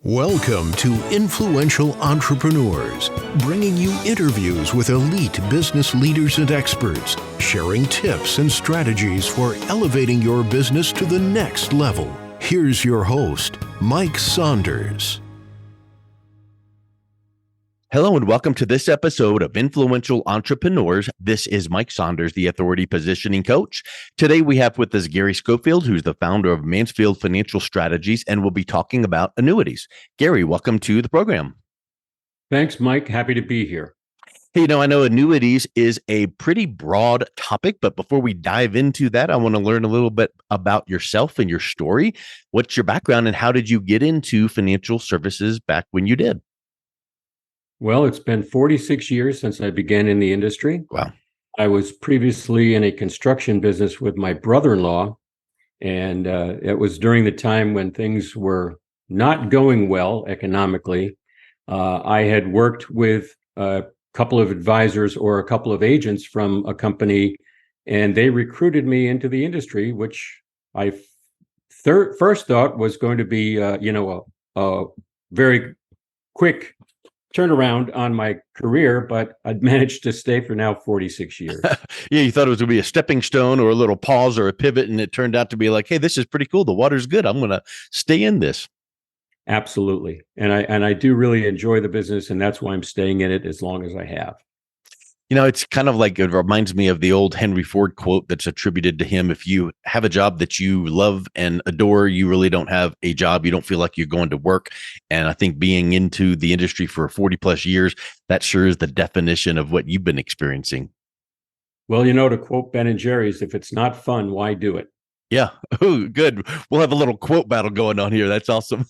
Welcome to Influential Entrepreneurs, bringing you interviews with elite business leaders and experts, sharing tips and strategies for elevating your business to the next level. Here's your host, Mike Saunders. Hello and welcome to this episode of Influential Entrepreneurs. This is Mike Saunders, the Authority Positioning Coach. Today we have with us Gary Scofield, who's the founder of Mansfield Financial Strategies, and we'll be talking about annuities. Gary, welcome to the program. Thanks, Mike. Happy to be here. Hey, I know annuities is a pretty broad topic, but before we dive into that, I want to learn a little bit about yourself and your story. What's your background and how did you get into financial services back when you did? Well, it's been 46 years since I began in the industry. Wow. I was previously in a construction business with my brother-in-law, and it was during the time when things were not going well economically. I had worked with a couple of advisors or a couple of agents from a company, and they recruited me into the industry, which I first thought was going to be, a very quick turnaround on my career, but I'd managed to stay for now 46 years. Yeah, you thought it was going to be a stepping stone or a little pause or a pivot, and it turned out to be like, hey, this is pretty cool. The water's good. I'm going to stay in this. Absolutely. And I do really enjoy the business, and that's why I'm staying in it as long as I have. You know, it's kind of like, it reminds me of the old Henry Ford quote that's attributed to him. If you have a job that you love and adore, you really don't have a job. You don't feel like you're going to work. And I think being into the industry for 40 plus years, that sure is the definition of what you've been experiencing. Well, to quote Ben and Jerry's, if it's not fun, why do it? Yeah. Oh, good. We'll have a little quote battle going on here. That's awesome.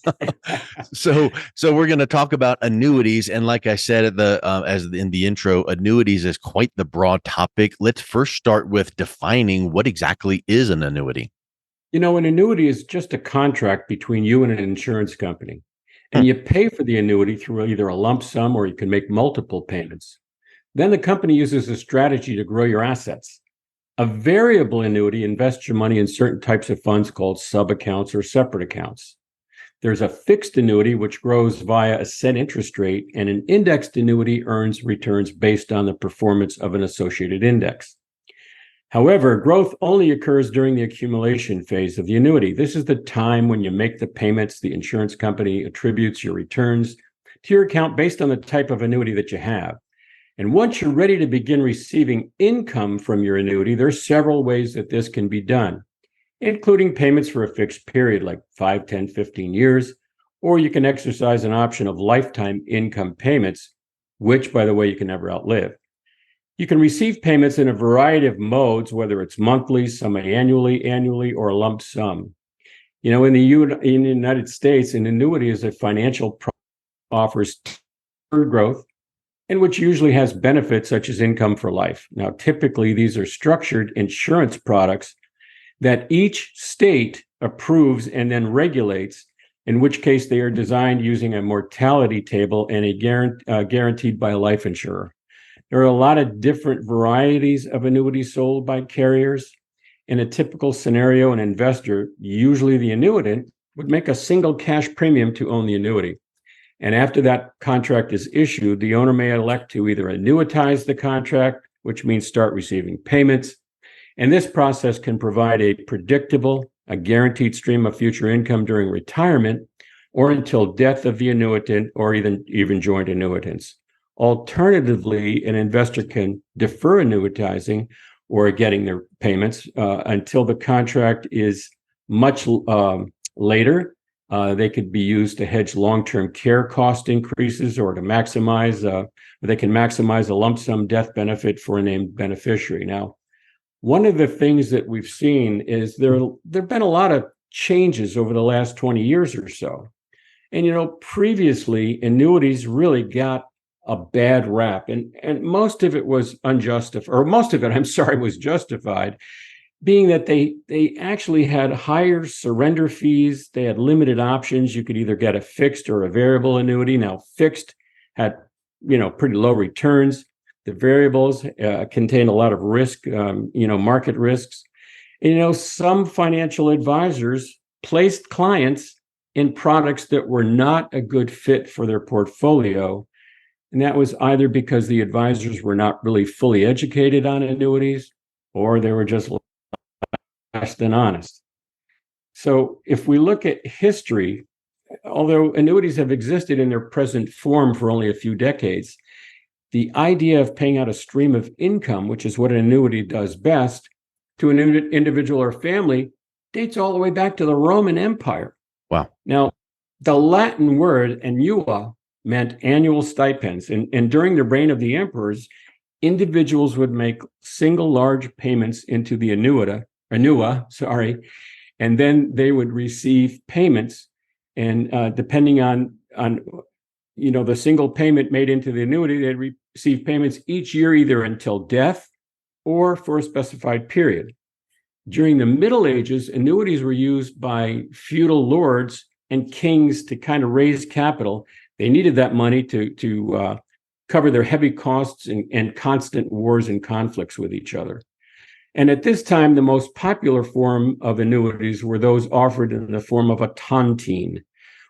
So we're going to talk about annuities, and like I said at as in the intro, annuities is quite the broad topic. Let's first start with defining what exactly is an annuity. An annuity is just a contract between you and an insurance company, and you pay for the annuity through either a lump sum or you can make multiple payments. Then the company uses a strategy to grow your assets. A variable annuity invests your money in certain types of funds called sub-accounts or separate accounts. There's a fixed annuity, which grows via a set interest rate, and an indexed annuity earns returns based on the performance of an associated index. However, growth only occurs during the accumulation phase of the annuity. This is the time when you make the payments. The insurance company attributes your returns to your account based on the type of annuity that you have. And once you're ready to begin receiving income from your annuity, there are several ways that this can be done, including payments for a fixed period like 5, 10, 15 years, or you can exercise an option of lifetime income payments, which, by the way, you can never outlive. You can receive payments in a variety of modes, whether it's monthly, semi-annually, or a lump sum. In the United States, an annuity is a financial product that offers growth, and which usually has benefits such as income for life. Now, typically, these are structured insurance products that each state approves and then regulates, in which case they are designed using a mortality table and guaranteed by a life insurer. There are a lot of different varieties of annuities sold by carriers. In a typical scenario, an investor, usually the annuitant, would make a single cash premium to own the annuity. And after that contract is issued, the owner may elect to either annuitize the contract, which means start receiving payments. And this process can provide a predictable, a guaranteed stream of future income during retirement or until death of the annuitant or even joint annuitants. Alternatively, an investor can defer annuitizing or getting their payments until the contract is much later. They could be used to hedge long-term care cost increases or to they can maximize a lump sum death benefit for a named beneficiary. Now, one of the things that we've seen is there have been a lot of changes over the last 20 years or so. And, previously, annuities really got a bad rap, and most of it was unjustified, or most of it, was justified, being that they actually had higher surrender fees. They had limited options. You could either get a fixed or a variable annuity. Now, fixed had, pretty low returns. The variables contained a lot of risk, market risks. And, some financial advisors placed clients in products that were not a good fit for their portfolio. And that was either because the advisors were not really fully educated on annuities, or they were just less than honest. So if we look at history, although annuities have existed in their present form for only a few decades, the idea of paying out a stream of income, which is what an annuity does best, to an individual or family dates all the way back to the Roman Empire. Wow. Now, the Latin word annua meant annual stipends. And during the reign of the emperors, individuals would make single large payments into the annua, and then they would receive payments. And depending on the single payment made into the annuity, they'd receive payments each year, either until death or for a specified period. During the Middle Ages, annuities were used by feudal lords and kings to kind of raise capital. They needed that money to cover their heavy costs and constant wars and conflicts with each other. And at this time, the most popular form of annuities were those offered in the form of a tontine,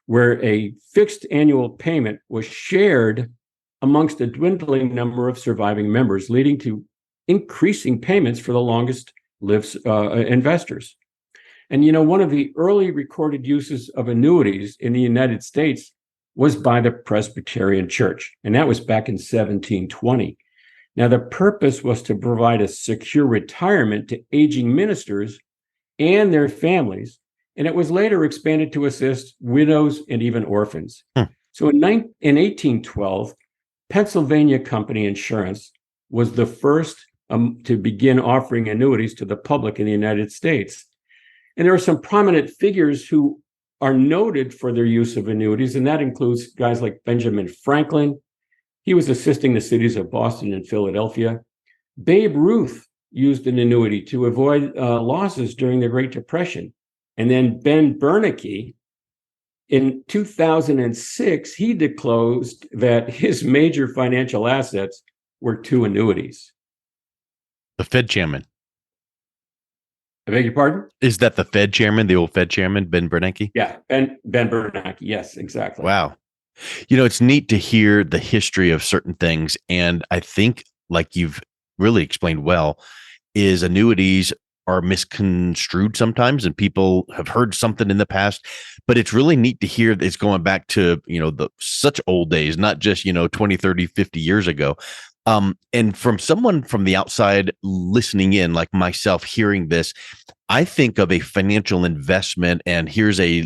where a fixed annual payment was shared amongst a dwindling number of surviving members, leading to increasing payments for the longest lived investors. And one of the early recorded uses of annuities in the United States was by the Presbyterian Church, and that was back in 1720. Now, the purpose was to provide a secure retirement to aging ministers and their families, and it was later expanded to assist widows and even orphans. So in 1812, Pennsylvania Company Insurance was the first to begin offering annuities to the public in the United States. And there are some prominent figures who are noted for their use of annuities, and that includes guys like Benjamin Franklin. He was assisting the cities of Boston and Philadelphia. Babe Ruth used an annuity to avoid losses during the Great Depression. And then Ben Bernanke, in 2006, he disclosed that his major financial assets were 2 annuities. The Fed chairman. I beg your pardon? Is that the Fed chairman, the old Fed chairman, Ben Bernanke? Yeah, Ben Bernanke. Yes, exactly. Wow. It's neat to hear the history of certain things. And I think, like you've really explained well, is annuities are misconstrued sometimes, and people have heard something in the past, but it's really neat to hear that it's going back to, the such old days, not just, 20, 30, 50 years ago. And from someone from the outside listening in, like myself, hearing this, I think of a financial investment, and here's a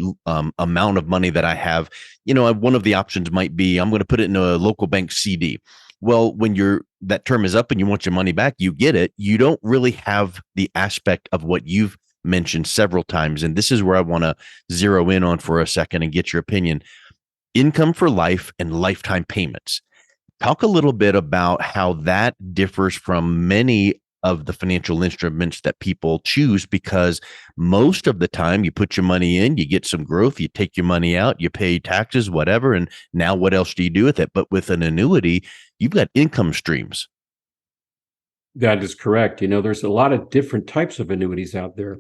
amount of money that I have. One of the options might be I'm going to put it in a local bank CD. Well, when that term is up and you want your money back, you get it. You don't really have the aspect of what you've mentioned several times, and this is where I want to zero in on for a second and get your opinion. Income for life and lifetime payments. Talk a little bit about how that differs from many of the financial instruments that people choose, because most of the time you put your money in, you get some growth, you take your money out, you pay taxes, whatever. And now what else do you do with it? But with an annuity, you've got income streams. That is correct. There's a lot of different types of annuities out there.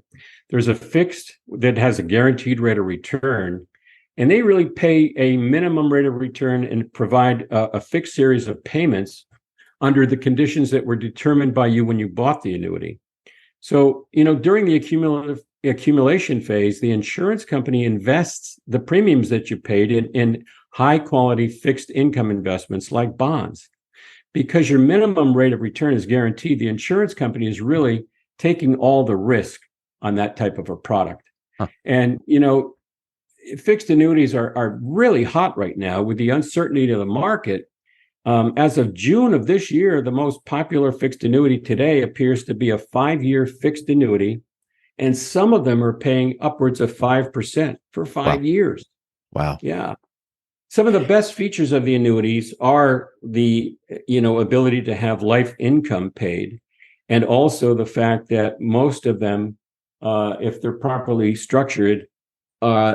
There's a fixed that has a guaranteed rate of return, and they really pay a minimum rate of return and provide a fixed series of payments under the conditions that were determined by you when you bought the annuity. So, during the accumulation phase, the insurance company invests the premiums that you paid in high quality fixed income investments like bonds. Because your minimum rate of return is guaranteed, the insurance company is really taking all the risk on that type of a product. And, fixed annuities are really hot right now with the uncertainty of the market. As of June of this year, the most popular fixed annuity today appears to be a 5-year fixed annuity, and some of them are paying upwards of 5% for 5 years. Wow. Yeah. Some of the best features of the annuities are the, ability to have life income paid, and also the fact that most of them, if they're properly structured,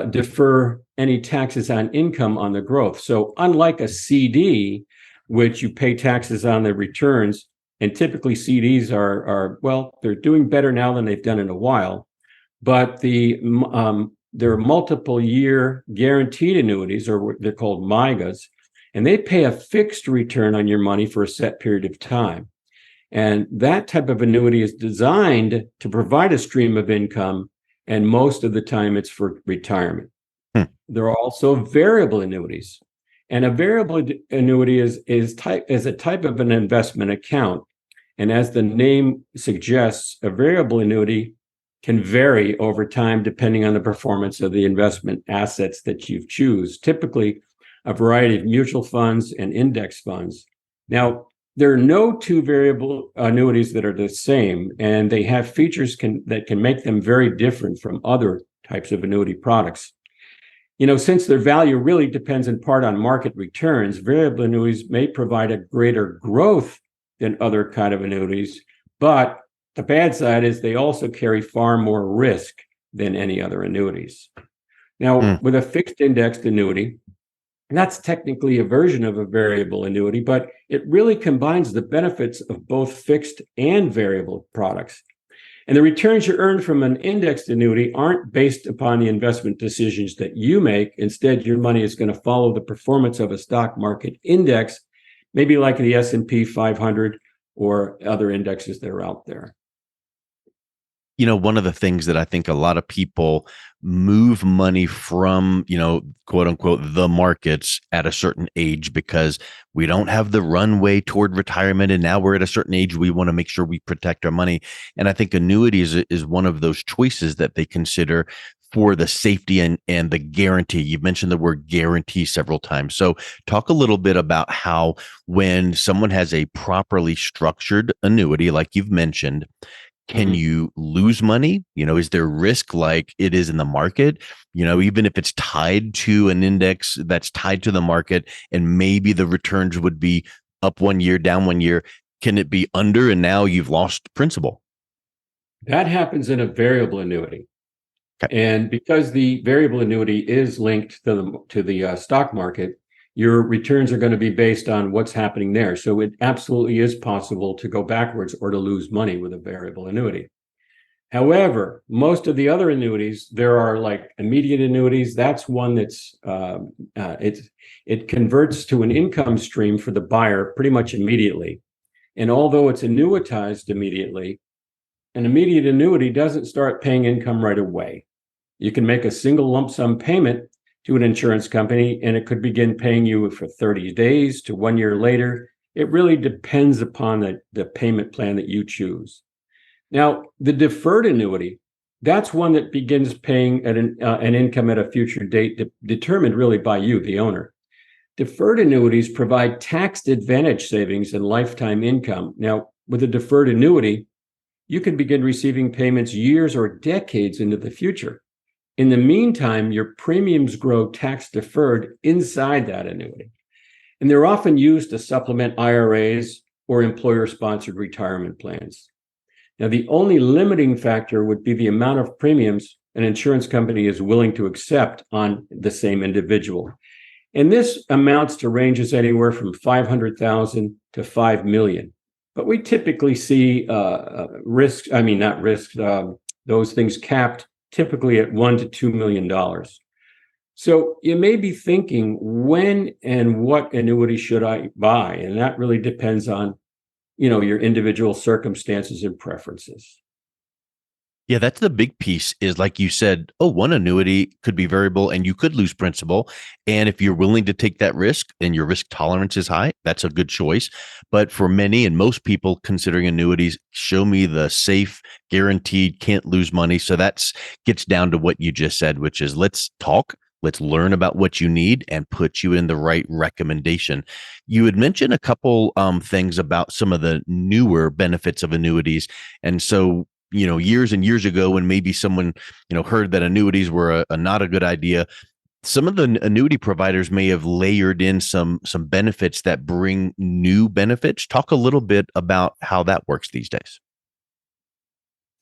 defer any taxes on income on the growth. So unlike a CD, which you pay taxes on the returns, and typically CDs are they're doing better now than they've done in a while, but the there are multiple year guaranteed annuities, or they're called MIGAs, and they pay a fixed return on your money for a set period of time. And that type of annuity is designed to provide a stream of income, and most of the time it's for retirement. There are also variable annuities. And a variable annuity is a type of an investment account. And as the name suggests, a variable annuity can vary over time depending on the performance of the investment assets that you choose, typically a variety of mutual funds and index funds. Now, there are no two variable annuities that are the same, and they have features that can make them very different from other types of annuity products. Since their value really depends in part on market returns, variable annuities may provide a greater growth than other kind of annuities, but the bad side is they also carry far more risk than any other annuities. Now, with a fixed indexed annuity, that's technically a version of a variable annuity, but it really combines the benefits of both fixed and variable products. And the returns you earn from an indexed annuity aren't based upon the investment decisions that you make. Instead, your money is going to follow the performance of a stock market index, maybe like the S&P 500 or other indexes that are out there. One of the things that I think a lot of people move money from, quote unquote, the markets at a certain age because we don't have the runway toward retirement. And now we're at a certain age, we want to make sure we protect our money. And I think annuities is one of those choices that they consider for the safety and the guarantee. You've mentioned the word guarantee several times. So talk a little bit about how when someone has a properly structured annuity, like you've mentioned, can you lose money? Is there risk like it is in the market? Even if it's tied to an index that's tied to the market and maybe the returns would be up 1 year, down 1 year, can it be under and now you've lost principal? That happens in a variable annuity. Okay. And because the variable annuity is linked to the stock market, your returns are going to be based on what's happening there. So it absolutely is possible to go backwards or to lose money with a variable annuity. However, most of the other annuities, there are like immediate annuities. That's one that's it converts to an income stream for the buyer pretty much immediately. And although it's annuitized immediately, an immediate annuity doesn't start paying income right away. You can make a single lump sum payment to an insurance company, and it could begin paying you for 30 days to 1 year later. It really depends upon the payment plan that you choose. Now, the deferred annuity, that's one that begins paying at an income at a future date determined really by you, the owner. Deferred annuities provide tax advantage savings and lifetime income. Now, with a deferred annuity, you can begin receiving payments years or decades into the future. In the meantime, your premiums grow tax deferred inside that annuity. And they're often used to supplement IRAs or employer-sponsored retirement plans. Now, the only limiting factor would be the amount of premiums an insurance company is willing to accept on the same individual. And this amounts to ranges anywhere from $500,000 to $5 million. But we typically see those things capped typically at $1 to $2 million. So you may be thinking, when and what annuity should I buy? And that really depends on, your individual circumstances and preferences. Yeah, that's the big piece is like you said, one annuity could be variable and you could lose principal. And if you're willing to take that risk and your risk tolerance is high, that's a good choice. But for many and most people considering annuities, show me the safe, guaranteed, can't lose money. So that's gets down to what you just said, which is let's talk. Let's learn about what you need and put you in the right recommendation. You had mentioned a couple things about some of the newer benefits of annuities. And so, years and years ago, when maybe someone, heard that annuities were not a good idea, some of the annuity providers may have layered in some benefits that bring new benefits. Talk a little bit about how that works these days.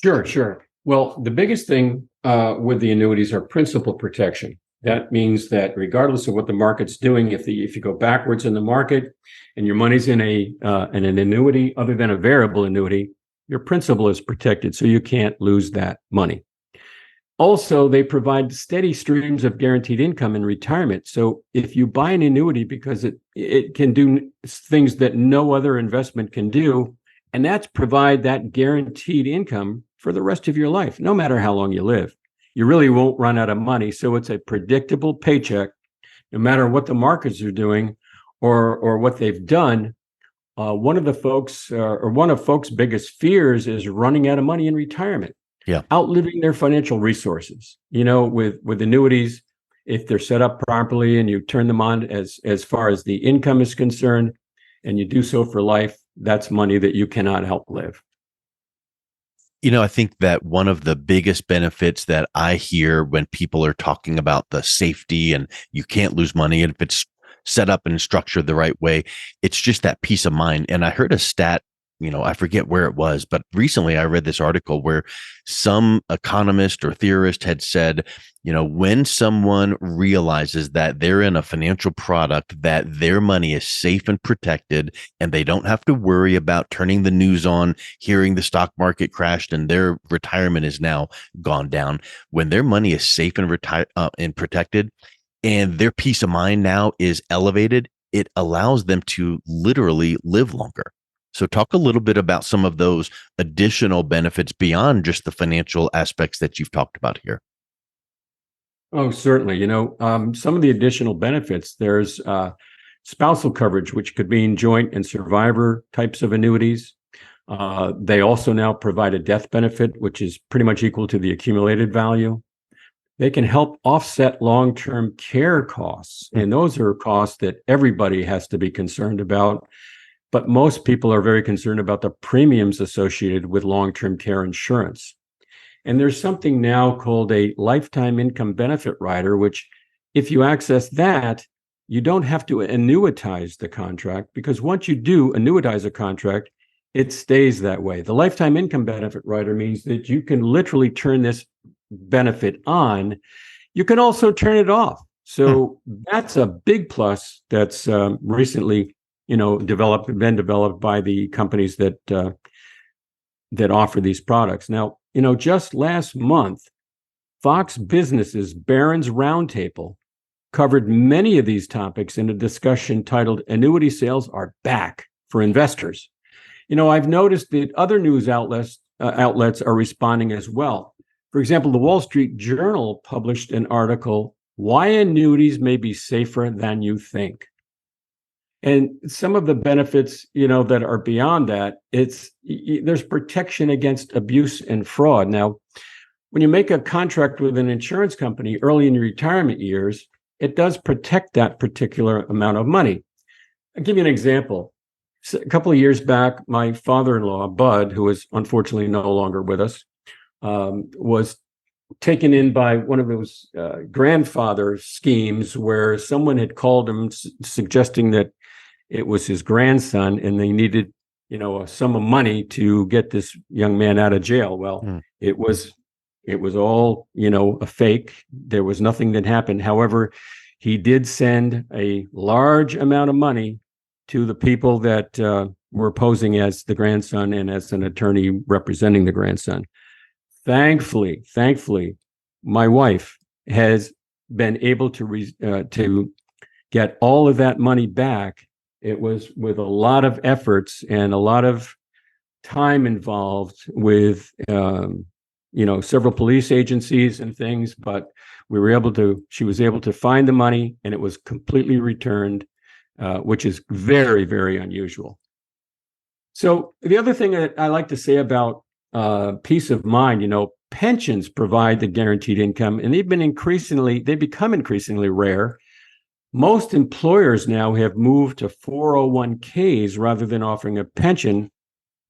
Sure. Well, the biggest thing with the annuities are principal protection. That means that regardless of what the market's doing, if you go backwards in the market and your money's in an annuity other than a variable annuity, your principal is protected, so you can't lose that money. Also, they provide steady streams of guaranteed income in retirement. So if you buy an annuity because it can do things that no other investment can do, and that's provide that guaranteed income for the rest of your life, no matter how long you live. You really won't run out of money. So it's a predictable paycheck, no matter what the markets are doing or what they've done. One of folks' biggest fears is running out of money in retirement. Yeah. Outliving their financial resources. With annuities, if they're set up properly and you turn them on as far as the income is concerned, and you do so for life, that's money that you cannot outlive. I think that one of the biggest benefits that I hear when people are talking about the safety and you can't lose money, and if it's set up and structured the right way, it's just that peace of mind. And I heard a stat, I forget where it was, but recently I read this article where some economist or theorist had said, when someone realizes that they're in a financial product, that their money is safe and protected, and they don't have to worry about turning the news on, hearing the stock market crashed and their retirement is now gone down. When their money is safe and and protected, and their peace of mind now is elevated, it allows them to literally live longer. So talk a little bit about some of those additional benefits beyond just the financial aspects that you've talked about here. Oh, certainly. Some of the additional benefits, there's spousal coverage, which could mean joint and survivor types of annuities. They also now provide a death benefit, which is pretty much equal to the accumulated value. They can help offset long-term care costs. And those are costs that everybody has to be concerned about. But most people are very concerned about the premiums associated with long-term care insurance. And there's something now called a lifetime income benefit rider, which if you access that, you don't have to annuitize the contract, because once you do annuitize a contract, it stays that way. The lifetime income benefit rider means that you can literally turn this benefit on. You can also turn it off. So that's a big plus that's recently been developed by the companies that offer these products. Now, just last month, Fox Business's Barron's Roundtable covered many of these topics in a discussion titled "Annuity Sales Are Back for Investors." I've noticed that other news outlets are responding as well. For example, the Wall Street Journal published an article, "Why Annuities May Be Safer Than You Think." And some of the benefits, that are beyond that, there's protection against abuse and fraud. Now, when you make a contract with an insurance company early in your retirement years, it does protect that particular amount of money. I'll give you an example. A couple of years back, my father-in-law, Bud, who is unfortunately no longer with us, was taken in by one of those grandfather schemes where someone had called him suggesting that it was his grandson and they needed, a sum of money to get this young man out of jail. Well, it was all, a fake. There was nothing that happened. However, he did send a large amount of money to the people that were posing as the grandson and as an attorney representing the grandson. Thankfully, my wife has been able to get all of that money back. It was with a lot of efforts and a lot of time involved with, several police agencies and things, but she was able to find the money and it was completely returned, which is very, very unusual. So the other thing that I like to say about peace of mind, pensions provide the guaranteed income, and they've become increasingly rare. Most employers now have moved to 401ks rather than offering a pension,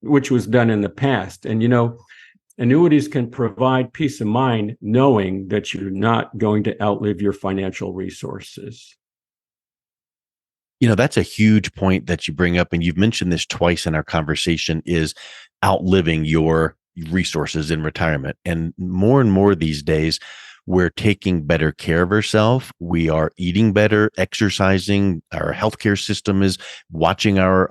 which was done in the past. And, annuities can provide peace of mind knowing that you're not going to outlive your financial resources. That's a huge point that you bring up. And you've mentioned this twice in our conversation, is outliving your resources in retirement. And more these days, we're taking better care of ourselves. We are eating better, exercising. Our healthcare system is watching our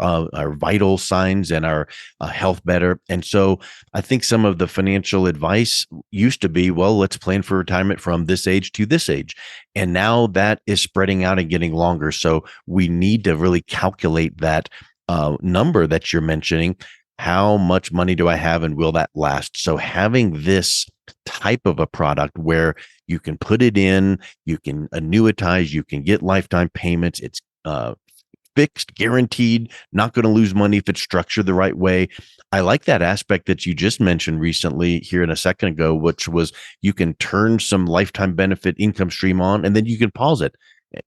vital signs and our health better. And so I think some of the financial advice used to be, well, let's plan for retirement from this age to this age. And now that is spreading out and getting longer. So we need to really calculate that number that you're mentioning. How much money do I have and will that last? So having this type of a product where you can put it in, you can annuitize, you can get lifetime payments. It's fixed, guaranteed, not going to lose money if it's structured the right way. I like that aspect that you just mentioned recently here in a second ago, which was you can turn some lifetime benefit income stream on and then you can pause it.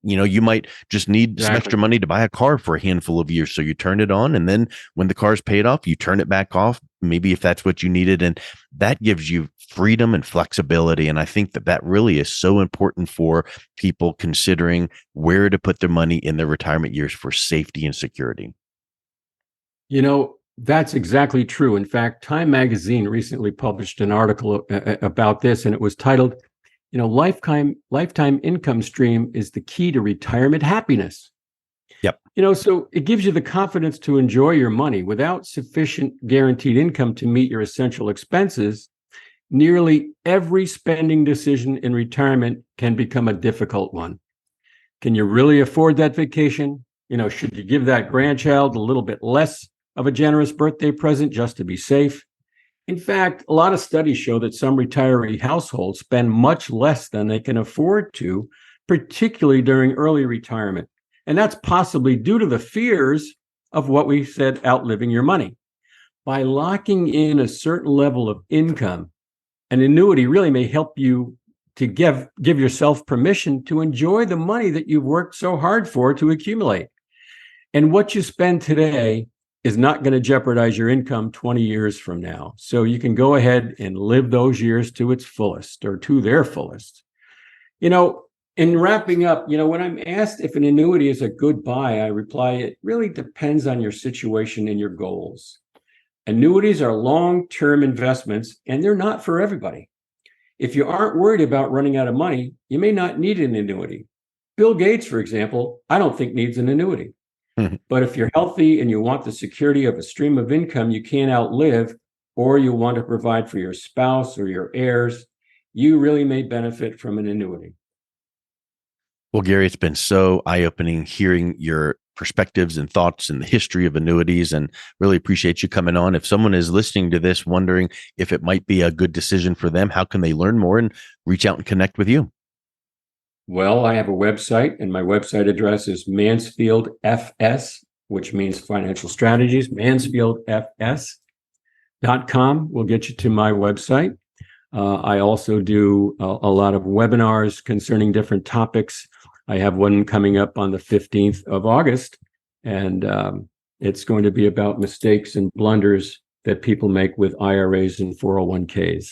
You might just need some extra money to buy a car for a handful of years. So you turn it on, and then when the car's paid off, you turn it back off, maybe if that's what you needed. And that gives you freedom and flexibility. And I think that really is so important for people considering where to put their money in their retirement years for safety and security. That's exactly true. In fact, Time Magazine recently published an article about this, and it was titled, lifetime income stream is the key to retirement happiness. Yep. So it gives you the confidence to enjoy your money without sufficient guaranteed income to meet your essential expenses. Nearly every spending decision in retirement can become a difficult one. Can you really afford that vacation? Should you give that grandchild a little bit less of a generous birthday present just to be safe? In fact, a lot of studies show that some retiree households spend much less than they can afford to, particularly during early retirement. And that's possibly due to the fears of what we said, outliving your money. By locking in a certain level of income, an annuity really may help you to give yourself permission to enjoy the money that you've worked so hard for to accumulate. And what you spend today is not going to jeopardize your income 20 years from now. So you can go ahead and live those years to its fullest or to their fullest. In wrapping up, when I'm asked if an annuity is a good buy, I reply, it really depends on your situation and your goals. Annuities are long-term investments, and they're not for everybody. If you aren't worried about running out of money, you may not need an annuity. Bill Gates, for example, I don't think needs an annuity. But if you're healthy and you want the security of a stream of income you can't outlive, or you want to provide for your spouse or your heirs, you really may benefit from an annuity. Well, Gary, it's been so eye-opening hearing your perspectives and thoughts and the history of annuities, and really appreciate you coming on. If someone is listening to this wondering if it might be a good decision for them, how can they learn more and reach out and connect with you? Well, I have a website, and my website address is Mansfield FS, which means financial strategies. MansfieldFS.com will get you to my website. I also do a lot of webinars concerning different topics. I have one coming up on the 15th of August, and it's going to be about mistakes and blunders that people make with IRAs and 401ks.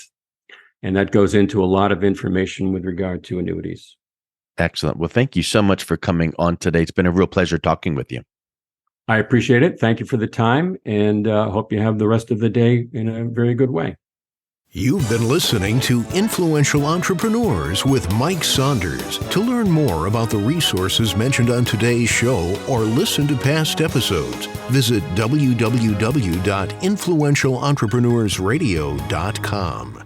And that goes into a lot of information with regard to annuities. Excellent. Well, thank you so much for coming on today. It's been a real pleasure talking with you. I appreciate it. Thank you for the time, and hope you have the rest of the day in a very good way. You've been listening to Influential Entrepreneurs with Mike Saunders. To learn more about the resources mentioned on today's show or listen to past episodes, visit www.influentialentrepreneursradio.com.